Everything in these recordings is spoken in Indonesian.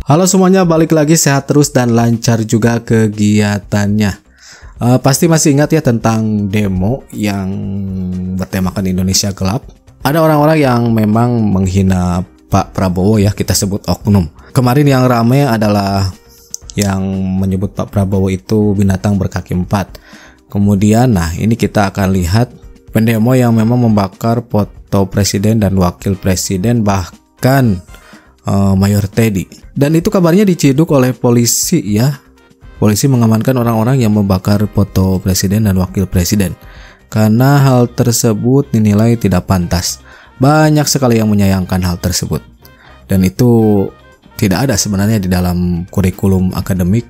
Halo semuanya, balik lagi, sehat terus dan lancar juga kegiatannya. Pasti masih ingat ya tentang demo yang bertemakan Indonesia Gelap. Ada orang-orang yang memang menghina Pak Prabowo ya, kita sebut oknum. Kemarin yang ramai adalah yang menyebut Pak Prabowo itu binatang berkaki empat. Kemudian ini kita akan lihat pendemo yang memang membakar foto presiden dan wakil presiden, bahkan Mayor Teddy. Dan itu kabarnya diciduk oleh polisi ya. Polisi mengamankan orang-orang yang membakar foto presiden dan wakil presiden karena hal tersebut dinilai tidak pantas. Banyak sekali yang menyayangkan hal tersebut. Dan itu tidak ada sebenarnya di dalam kurikulum akademik,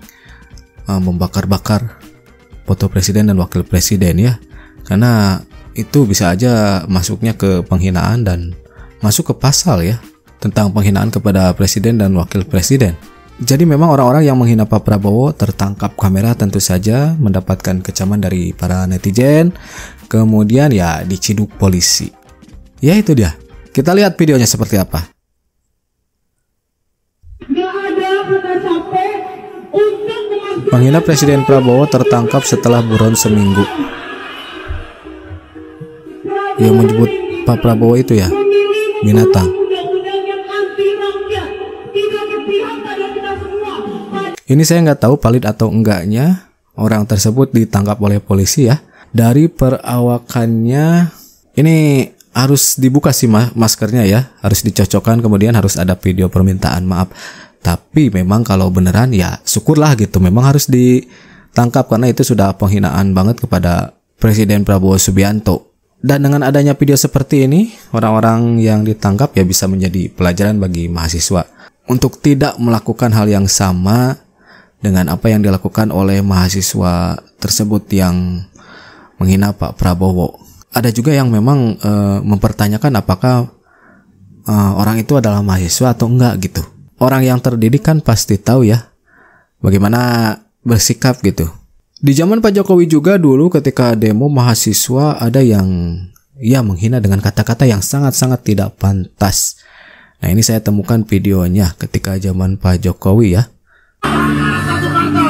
membakar-bakar foto presiden dan wakil presiden ya. Karena itu bisa aja masuknya ke penghinaan dan masuk ke pasal ya, tentang penghinaan kepada presiden dan wakil presiden. Jadi memang orang-orang yang menghina Pak Prabowo tertangkap kamera tentu saja mendapatkan kecaman dari para netizen, kemudian ya diciduk polisi. Ya itu dia. Kita lihat videonya seperti apa. Penghina Presiden Prabowo tertangkap setelah buron seminggu. Yang menyebut Pak Prabowo itu ya binatang. Ini saya nggak tahu valid atau enggaknya orang tersebut ditangkap oleh polisi ya. Dari perawakannya ini harus dibuka sih maskernya ya, harus dicocokkan, kemudian harus ada video permintaan maaf. Tapi memang kalau beneran ya syukurlah gitu, memang harus ditangkap karena itu sudah penghinaan banget kepada Presiden Prabowo Subianto. Dan dengan adanya video seperti ini, orang-orang yang ditangkap ya bisa menjadi pelajaran bagi mahasiswa untuk tidak melakukan hal yang sama dengan apa yang dilakukan oleh mahasiswa tersebut yang menghina Pak Prabowo. Ada juga yang memang mempertanyakan apakah orang itu adalah mahasiswa atau enggak gitu. Orang yang terdidik kan pasti tahu ya bagaimana bersikap gitu. Di zaman Pak Jokowi juga dulu ketika demo mahasiswa ada yang ya menghina dengan kata-kata yang sangat-sangat tidak pantas. Nah ini saya temukan videonya ketika zaman Pak Jokowi ya. Satu kata,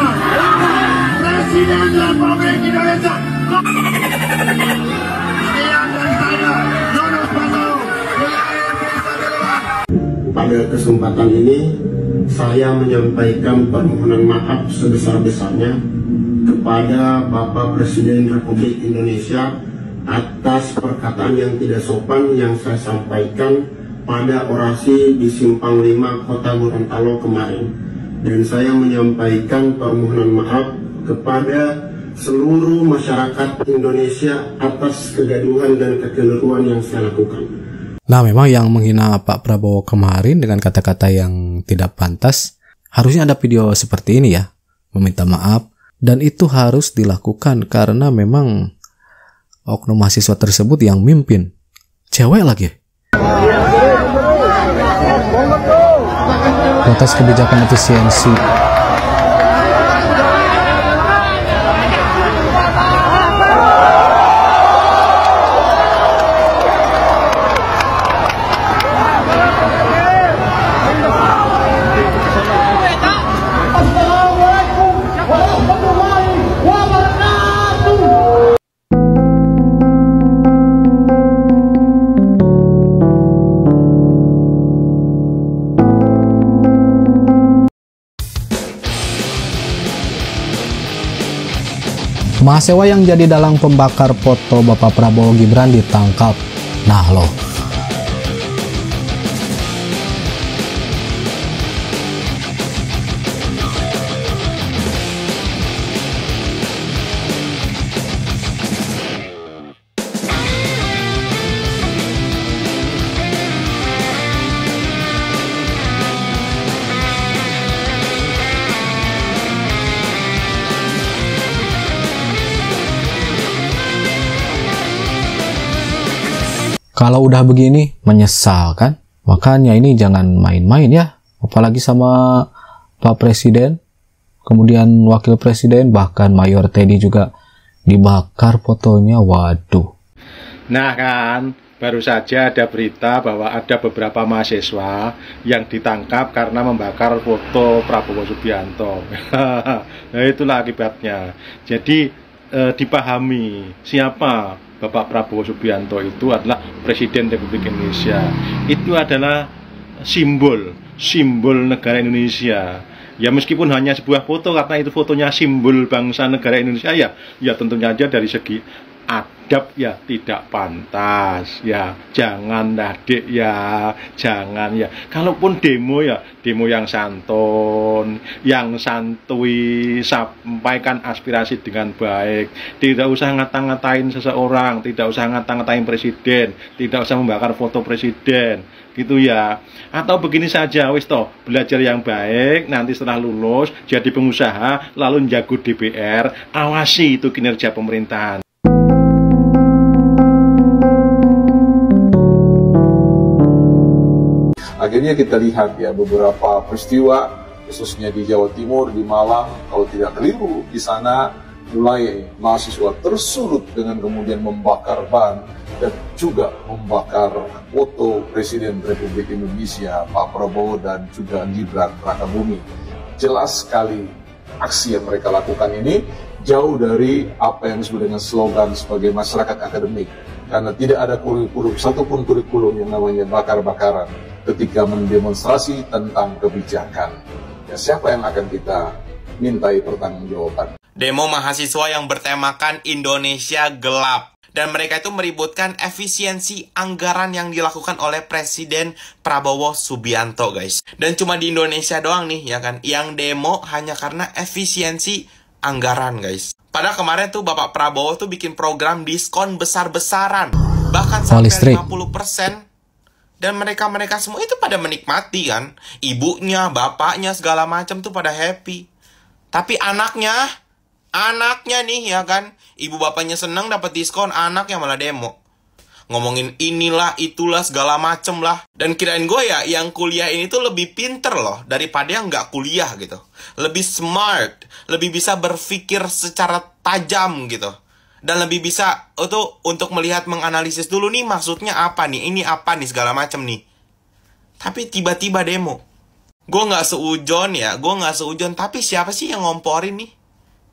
Presiden Republik Indonesia. Sekian dari saya, Jonas Pasau. Pada kesempatan ini, saya menyampaikan permohonan maaf sebesar-besarnya kepada Bapak Presiden Republik Indonesia atas perkataan yang tidak sopan yang saya sampaikan pada orasi di Simpang 5 Kota Gorontalo kemarin. Dan saya menyampaikan permohonan maaf kepada seluruh masyarakat Indonesia atas kegaduhan dan kekeliruan yang saya lakukan. Nah memang yang menghina Pak Prabowo kemarin dengan kata-kata yang tidak pantas, harusnya ada video seperti ini ya, meminta maaf. Dan itu harus dilakukan karena memang oknum mahasiswa tersebut yang mimpin cewek lagi. Protes kebijakan efisiensi. Mahasiswa yang jadi dalang pembakar foto Bapak Prabowo Gibran ditangkap. Nah loh. Kalau udah begini, menyesal kan? Makanya ini jangan main-main ya. Apalagi sama Pak Presiden, kemudian Wakil Presiden, bahkan Mayor Teddy juga dibakar fotonya. Waduh. Nah kan, baru saja ada berita bahwa ada beberapa mahasiswa yang ditangkap karena membakar foto Prabowo Subianto. Nah, itulah akibatnya. Jadi dipahami siapa Bapak Prabowo Subianto itu adalah Presiden Republik Indonesia. Itu adalah simbol negara Indonesia. Ya meskipun hanya sebuah foto, karena itu fotonya simbol bangsa negara Indonesia, ya tentunya aja dari segi adab ya tidak pantas, ya janganlah dek, ya jangan, ya kalaupun demo ya demo yang santun, yang santuy, sampaikan aspirasi dengan baik, tidak usah ngata-ngatain seseorang, tidak usah ngata-ngatain presiden, tidak usah membakar foto presiden gitu ya. Atau begini saja, wis toh belajar yang baik, nanti setelah lulus jadi pengusaha, lalu jago DPR, awasi itu kinerja pemerintahan. Akhirnya kita lihat ya beberapa peristiwa, khususnya di Jawa Timur, di Malang, kalau tidak keliru di sana mulai mahasiswa tersulut dengan kemudian membakar ban dan juga membakar foto Presiden Republik Indonesia Pak Prabowo dan juga Gibran Rakabuming. Jelas sekali aksi yang mereka lakukan ini jauh dari apa yang disebut dengan slogan sebagai masyarakat akademik, karena tidak ada kurikulum, satupun kurikulum yang namanya bakar-bakaran ketika mendemonstrasi tentang kebijakan. Ya, siapa yang akan kita mintai pertanggungjawaban? Demo mahasiswa yang bertemakan Indonesia gelap. Dan mereka itu meributkan efisiensi anggaran yang dilakukan oleh Presiden Prabowo Subianto, guys. Dan cuma di Indonesia doang nih, ya kan, yang demo hanya karena efisiensi anggaran, guys. Padahal kemarin tuh Bapak Prabowo tuh bikin program diskon besar-besaran. Bahkan sampai 50%. Dan mereka-mereka semua itu pada menikmati kan. Ibunya, bapaknya, segala macam tuh pada happy. Tapi anaknya nih ya kan. Ibu bapaknya seneng dapat diskon, anaknya malah demo. Ngomongin inilah, itulah, segala macem lah. Dan kirain gue ya, yang kuliah ini tuh lebih pinter loh daripada yang nggak kuliah gitu. Lebih smart, lebih bisa berpikir secara tajam gitu. Dan lebih bisa untuk melihat, menganalisis dulu nih maksudnya apa nih, ini apa nih, segala macam nih. Tapi tiba-tiba demo. Gue nggak seujon ya, tapi siapa sih yang ngomporin nih?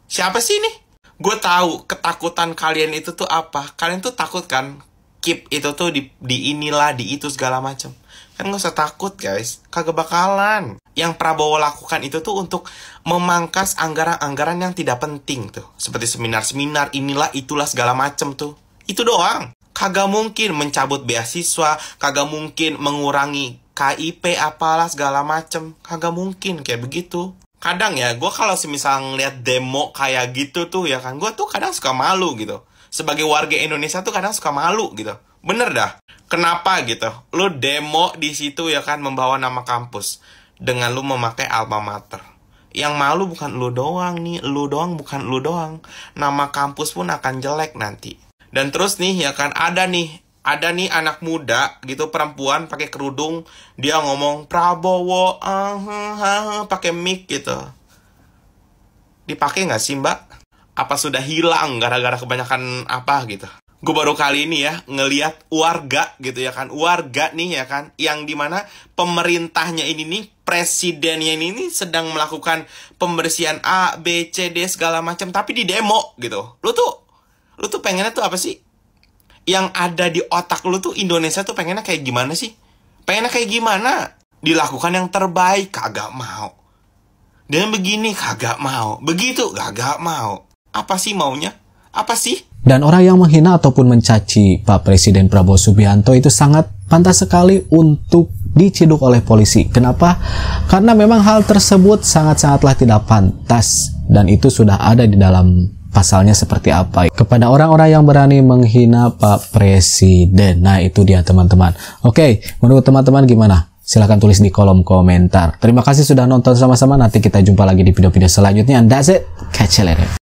Siapa sih nih? Gue tahu ketakutan kalian itu tuh apa. Kalian tuh takut kan keep itu tuh di inilah, di itu segala macam. Kan gak usah takut guys, kagak bakalan. Yang Prabowo lakukan itu tuh untuk memangkas anggaran-anggaran yang tidak penting tuh. Seperti seminar-seminar, inilah, itulah, segala macem tuh. Itu doang. Kagak mungkin mencabut beasiswa, kagak mungkin mengurangi KIP apalah segala macem. Kagak mungkin kayak begitu. Kadang ya, gue kalau semisal ngeliat demo kayak gitu tuh ya kan, gue tuh kadang suka malu gitu. Sebagai warga Indonesia tuh kadang suka malu gitu. Bener dah. Kenapa gitu? Lu demo di situ ya kan, membawa nama kampus dengan lu memakai alma mater. Yang malu bukan lu doang nih, lu doang bukan lu doang. Nama kampus pun akan jelek nanti. Dan terus nih ya kan, ada nih anak muda gitu, perempuan pakai kerudung, dia ngomong Prabowo pakai mic gitu. Dipakai nggak sih Mbak? Apa sudah hilang gara-gara kebanyakan apa gitu? Gue baru kali ini ya ngelihat warga gitu ya kan, warga nih ya kan, yang dimana pemerintahnya ini nih, presidennya ini nih sedang melakukan pembersihan A, B, C, D segala macam, tapi di demo gitu. Lu tuh pengennya tuh apa sih? Yang ada di otak lu tuh Indonesia tuh pengennya kayak gimana sih? Pengennya kayak gimana? Dilakukan yang terbaik, kagak mau. Dan begini kagak mau, begitu kagak mau. Apa sih maunya? Apa sih? Dan orang yang menghina ataupun mencaci Pak Presiden Prabowo Subianto itu sangat pantas sekali untuk diciduk oleh polisi. Kenapa? Karena memang hal tersebut sangat-sangatlah tidak pantas. Dan itu sudah ada di dalam pasalnya seperti apa. Kepada orang-orang yang berani menghina Pak Presiden. Nah itu dia teman-teman. Oke, menurut teman-teman gimana? Silahkan tulis di kolom komentar. Terima kasih sudah nonton sama-sama. Nanti kita jumpa lagi di video-video selanjutnya. And that's it. Catch you later.